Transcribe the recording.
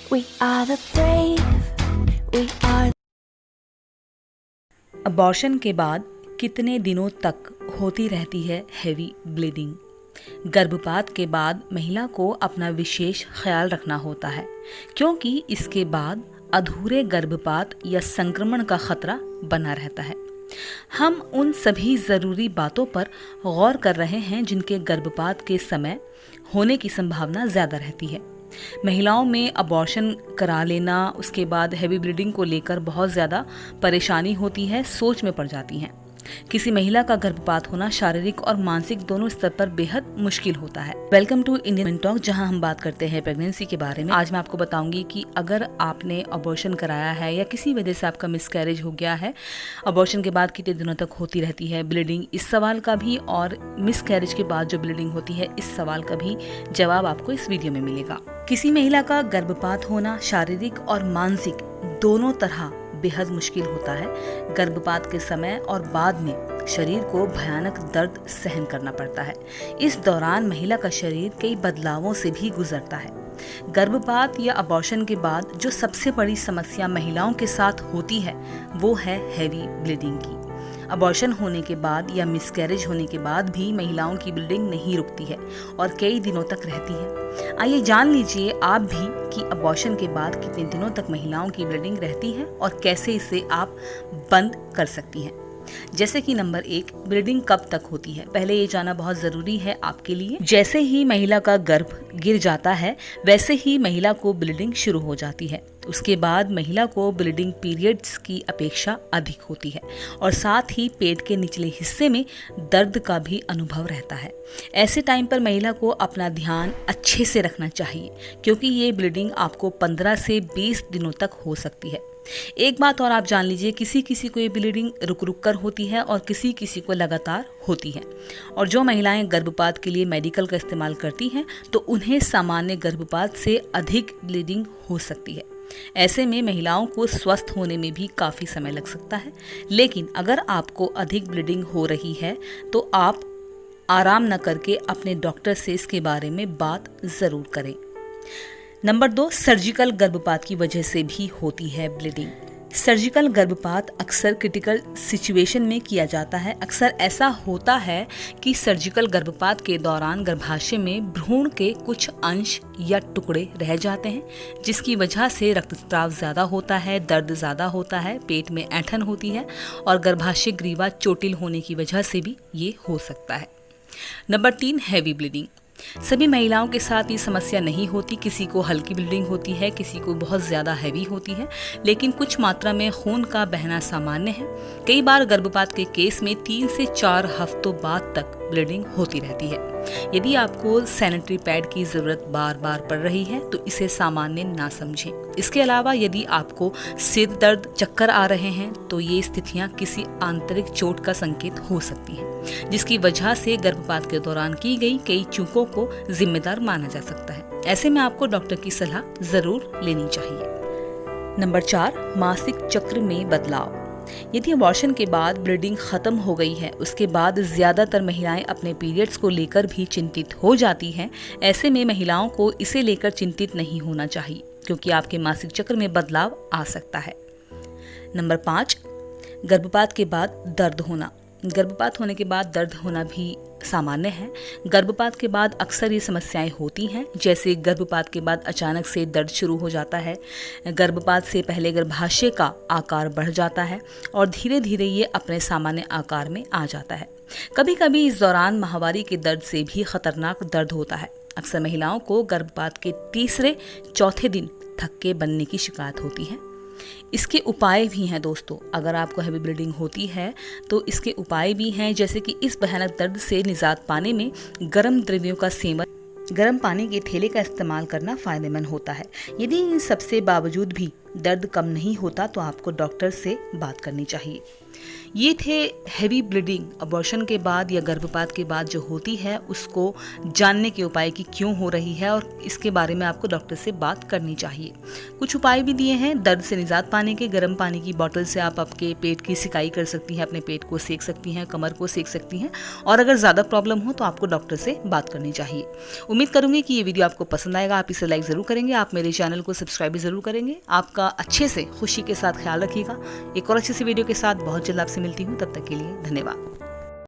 We are the brave, we are. Abortion के बाद कितने दिनों तक होती रहती है हैवी ब्लीडिंग? गर्भपात के बाद महिला को अपना विशेष ख्याल रखना होता है, क्योंकि इसके बाद अधूरे गर्भपात या संक्रमण का खतरा बना रहता है। हम उन सभी ज़रूरी बातों पर गौर कर रहे हैं जिनके गर्भपात के समय होने की संभावना ज़्यादा रहती है। महिलाओं में अबॉर्शन करा लेना, उसके बाद हैवी ब्लीडिंग को लेकर बहुत ज़्यादा परेशानी होती है, सोच में पड़ जाती हैं। किसी महिला का गर्भपात होना शारीरिक और मानसिक दोनों स्तर पर बेहद मुश्किल होता है। वेलकम टू इंडियन टॉक, जहां हम बात करते हैं प्रेगनेंसी के बारे में। आज मैं आपको बताऊंगी कि अगर आपने अबॉर्शन कराया है या किसी वजह से आपका मिसकैरेज हो गया है, अबॉर्शन के बाद कितने दिनों तक होती रहती है ब्लीडिंग, इस सवाल का भी, और मिसकैरेज के बाद जो ब्लीडिंग होती है इस सवाल का भी जवाब आपको इस वीडियो में मिलेगा। किसी महिला का गर्भपात होना शारीरिक और मानसिक दोनों तरह बेहद मुश्किल होता है। गर्भपात के समय और बाद में शरीर को भयानक दर्द सहन करना पड़ता है। इस दौरान महिला का शरीर कई बदलावों से भी गुजरता है। गर्भपात या अबॉर्शन के बाद जो सबसे बड़ी समस्या महिलाओं के साथ होती है वो है हैवी ब्लीडिंग की। अबॉर्शन होने के बाद या मिसकैरेज होने के बाद भी महिलाओं की ब्लीडिंग नहीं रुकती है और कई दिनों तक रहती है। आइए जान लीजिए आप भी कि अबॉर्शन के बाद कितने दिनों तक महिलाओं की ब्लीडिंग रहती है और कैसे इसे आप बंद कर सकती हैं। जैसे कि नंबर 1, ब्लीडिंग कब तक होती है। पहले ये जानना बहुत ज़रूरी है आपके लिए। जैसे ही महिला का गर्भ गिर जाता है वैसे ही महिला को ब्लीडिंग शुरू हो जाती है। उसके बाद महिला को ब्लीडिंग पीरियड्स की अपेक्षा अधिक होती है और साथ ही पेट के निचले हिस्से में दर्द का भी अनुभव रहता है। ऐसे टाइम पर महिला को अपना ध्यान अच्छे से रखना चाहिए, क्योंकि ये ब्लीडिंग आपको 15 से 20 दिनों तक हो सकती है। एक बात और आप जान लीजिए, किसी किसी को ये ब्लीडिंग रुक रुक कर होती है और किसी किसी को लगातार होती है। और जो महिलाएं गर्भपात के लिए मेडिकल का इस्तेमाल करती हैं तो उन्हें सामान्य गर्भपात से अधिक ब्लीडिंग हो सकती है। ऐसे में महिलाओं को स्वस्थ होने में भी काफ़ी समय लग सकता है। लेकिन अगर आपको अधिक ब्लीडिंग हो रही है तो आप आराम न करके अपने डॉक्टर से इसके बारे में बात ज़रूर करें। नंबर 2, सर्जिकल गर्भपात की वजह से भी होती है ब्लीडिंग। सर्जिकल गर्भपात अक्सर क्रिटिकल सिचुएशन में किया जाता है। अक्सर ऐसा होता है कि सर्जिकल गर्भपात के दौरान गर्भाशय में भ्रूण के कुछ अंश या टुकड़े रह जाते हैं, जिसकी वजह से रक्तस्राव ज़्यादा होता है, दर्द ज़्यादा होता है, पेट में ऐंठन होती है और गर्भाशय ग्रीवा चोटिल होने की वजह से भी ये हो सकता है। Number 3, heavy bleeding. सभी महिलाओं के साथ ये समस्या नहीं होती। किसी को हल्की ब्लीडिंग होती है, किसी को बहुत ज़्यादा हैवी होती है, लेकिन कुछ मात्रा में खून का बहना सामान्य है। कई बार गर्भपात के केस में 3 से 4 हफ्तों बाद तक ब्लीडिंग होती रहती है। यदि आपको सैनिटरी पैड की ज़रूरत बार बार पड़ रही है तो इसे सामान्य ना समझें। इसके अलावा यदि आपको सिर दर्द, चक्कर आ रहे हैं तो ये स्थितियाँ किसी आंतरिक चोट का संकेत हो सकती हैं, जिसकी वजह से गर्भपात के दौरान की गई कई चूकों को जिम्मेदार माना जा सकता है। ऐसे में आपको डॉक्टर की सलाह ज़रूर लेनी चाहिए। नंबर 4, मासिक चक्र में बदलाव। यदि अबॉर्शन के बाद ब्लीडिंग खत्म हो गई है, उसके बाद ज़्यादातर महिलाएं अपने पीरियड्स को लेकर भी चिंतित हो जाती हैं। ऐसे में महिलाओं को इसे लेकर चिंतित नहीं होना चाहिए, क्योंकि आपके मासिक चक्र में बदलाव आ सकता है। नंबर 5, गर्भपात के बाद दर्द होना। गर्भपात होने के बाद दर्द होना भी सामान्य है। गर्भपात के बाद अक्सर ये समस्याएं होती हैं, जैसे गर्भपात के बाद अचानक से दर्द शुरू हो जाता है, गर्भपात से पहले गर्भाशय का आकार बढ़ जाता है और धीरे धीरे ये अपने सामान्य आकार में आ जाता है। कभी कभी इस दौरान माहवारी के दर्द से भी खतरनाक दर्द होता है। अक्सर महिलाओं को गर्भपात के तीसरे चौथे दिन थक्के बनने की शिकायत होती है। इसके उपाय भी हैं दोस्तों। अगर आपको हैवी ब्लीडिंग होती है तो इसके उपाय भी हैं, जैसे कि इस भयानक दर्द से निजात पाने में गर्म द्रव्यों का सेवन, गर्म पानी के थैले का इस्तेमाल करना फायदेमंद होता है। यदि इन सबसे बावजूद भी दर्द कम नहीं होता तो आपको डॉक्टर से बात करनी चाहिए। ये थे हैवी ब्लीडिंग अबॉर्शन के बाद या गर्भपात के बाद जो होती है, उसको जानने के उपाय कि क्यों हो रही है और इसके बारे में आपको डॉक्टर से बात करनी चाहिए। कुछ उपाय भी दिए हैं दर्द से निजात पाने के। गर्म पानी की बोतल से आप आपके पेट की सिकाई कर सकती हैं, अपने पेट को सेक सकती हैं, कमर को सेक सकती हैं, और अगर ज़्यादा प्रॉब्लम हो तो आपको डॉक्टर से बात करनी चाहिए। उम्मीद करूँगी कि ये वीडियो आपको पसंद आएगा। आप इसे लाइक ज़रूर करेंगे, आप मेरे चैनल को सब्सक्राइब भी ज़रूर करेंगे। आपका अच्छे से खुशी के साथ ख्याल रखिएगा। एक और अच्छी सी वीडियो के साथ बहुत जल्द आपसे मिलती हूँ। तब तक के लिए धन्यवाद।